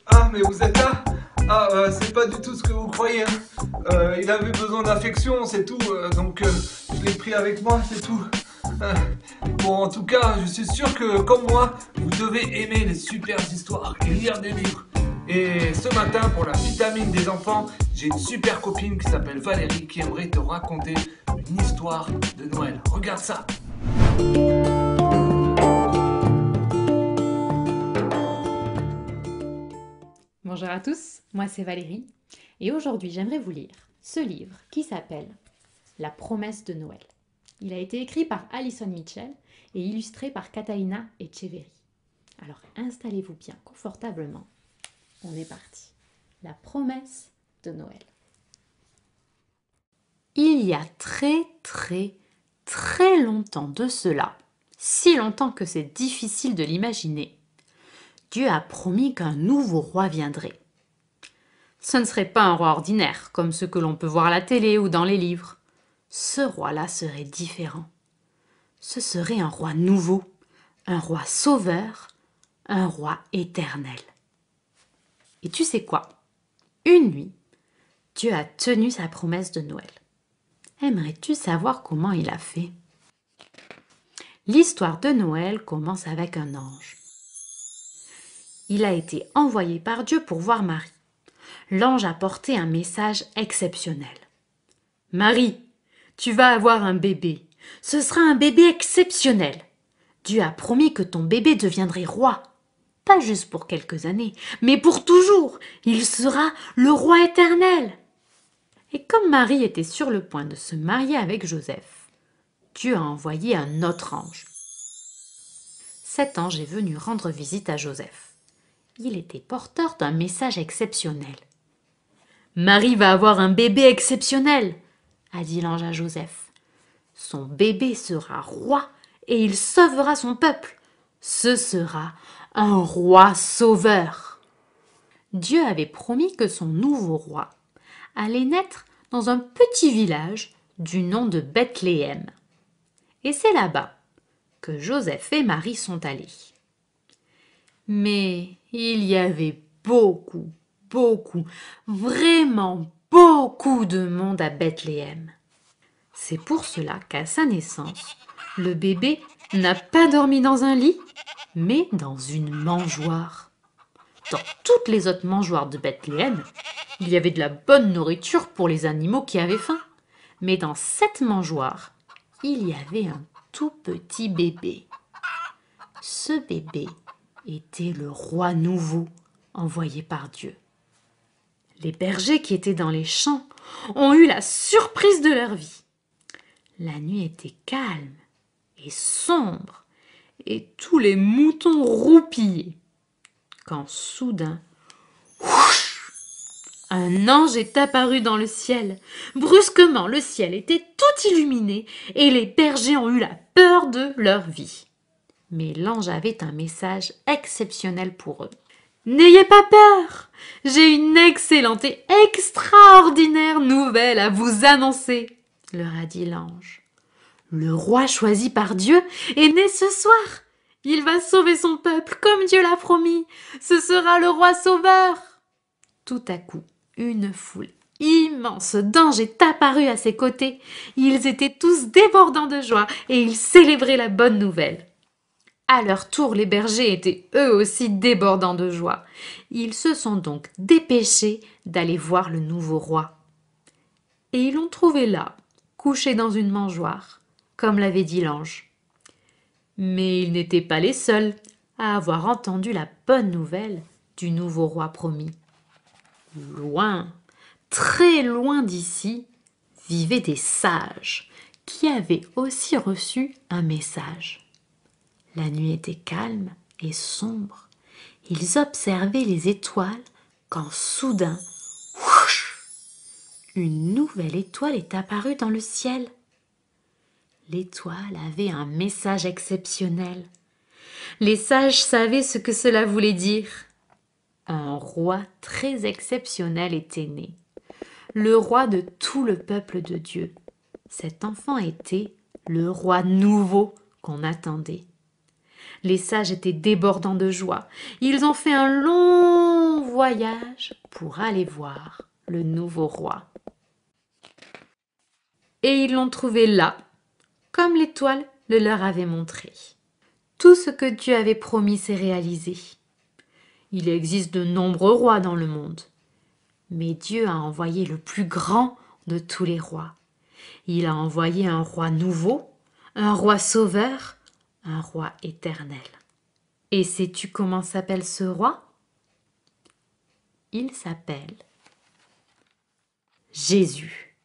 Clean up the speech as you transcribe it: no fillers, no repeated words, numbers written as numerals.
Ah, mais vous êtes là? Ah, c'est pas du tout ce que vous croyez, hein. Il avait besoin d'affection, c'est tout. Donc, je l'ai pris avec moi, c'est tout. Euh, bon, en tout cas, je suis sûr que, comme moi, vous devez aimer les super histoires et lire des livres. Et ce matin, pour la vitamine des enfants, j'ai une super copine qui s'appelle Valérie qui aimerait te raconter une histoire de Noël. Regarde ça. Bonjour à tous, moi c'est Valérie et aujourd'hui j'aimerais vous lire ce livre qui s'appelle La promesse de Noël. Il a été écrit par Alison Mitchell et illustré par Catalina Echeverry. Alors installez-vous bien confortablement, on est parti. La promesse de Noël. Il y a très longtemps de cela, si longtemps que c'est difficile de l'imaginer, Dieu a promis qu'un nouveau roi viendrait. Ce ne serait pas un roi ordinaire, comme ceux que l'on peut voir à la télé ou dans les livres. Ce roi-là serait différent. Ce serait un roi nouveau, un roi sauveur, un roi éternel. Et tu sais quoi? Une nuit, Dieu a tenu sa promesse de Noël. Aimerais-tu savoir comment il a fait? L'histoire de Noël commence avec un ange. Il a été envoyé par Dieu pour voir Marie. L'ange a porté un message exceptionnel. Marie, tu vas avoir un bébé. Ce sera un bébé exceptionnel. Dieu a promis que ton bébé deviendrait roi. Pas juste pour quelques années, mais pour toujours. Il sera le roi éternel. Et comme Marie était sur le point de se marier avec Joseph, Dieu a envoyé un autre ange. Cet ange est venu rendre visite à Joseph. Il était porteur d'un message exceptionnel. Marie va avoir un bébé exceptionnel, a dit l'ange à Joseph. Son bébé sera roi et il sauvera son peuple. Ce sera un roi sauveur. Dieu avait promis que son nouveau roi allait naître dans un petit village du nom de Bethléem. Et c'est là-bas que Joseph et Marie sont allés. Mais il y avait vraiment beaucoup de monde à Bethléem. C'est pour cela qu'à sa naissance, le bébé n'a pas dormi dans un lit, mais dans une mangeoire. Dans toutes les autres mangeoires de Bethléem, il y avait de la bonne nourriture pour les animaux qui avaient faim. Mais dans cette mangeoire, il y avait un tout petit bébé. Ce bébé était le roi nouveau envoyé par Dieu. Les bergers qui étaient dans les champs ont eu la surprise de leur vie. La nuit était calme et sombre, et tous les moutons roupillaient. Quand soudain, un ange est apparu dans le ciel. Brusquement, le ciel était tout illuminé, et les bergers ont eu la peur de leur vie. Mais l'ange avait un message exceptionnel pour eux. N'ayez pas peur, j'ai une excellente et extraordinaire nouvelle à vous annoncer, leur a dit l'ange. Le roi choisi par Dieu est né ce soir. Il va sauver son peuple comme Dieu l'a promis. Ce sera le roi sauveur. Tout à coup, une foule immense d'anges est apparue à ses côtés. Ils étaient tous débordants de joie et ils célébraient la bonne nouvelle. À leur tour, les bergers étaient eux aussi débordants de joie. Ils se sont donc dépêchés d'aller voir le nouveau roi. Et ils l'ont trouvé là, couché dans une mangeoire, comme l'avait dit l'ange. Mais ils n'étaient pas les seuls à avoir entendu la bonne nouvelle du nouveau roi promis. Loin, très loin d'ici, vivaient des sages qui avaient aussi reçu un message. La nuit était calme et sombre. Ils observaient les étoiles quand soudain, whoosh, une nouvelle étoile est apparue dans le ciel. L'étoile avait un message exceptionnel. Les sages savaient ce que cela voulait dire. Un roi très exceptionnel était né, le roi de tout le peuple de Dieu. Cet enfant était le roi nouveau qu'on attendait. Les sages étaient débordants de joie. Ils ont fait un long voyage pour aller voir le nouveau roi. Et ils l'ont trouvé là, comme l'étoile le leur avait montré. Tout ce que Dieu avait promis s'est réalisé. Il existe de nombreux rois dans le monde, mais Dieu a envoyé le plus grand de tous les rois. Il a envoyé un roi nouveau, un roi sauveur, un roi éternel. Et sais-tu comment s'appelle ce roi? Il s'appelle Jésus.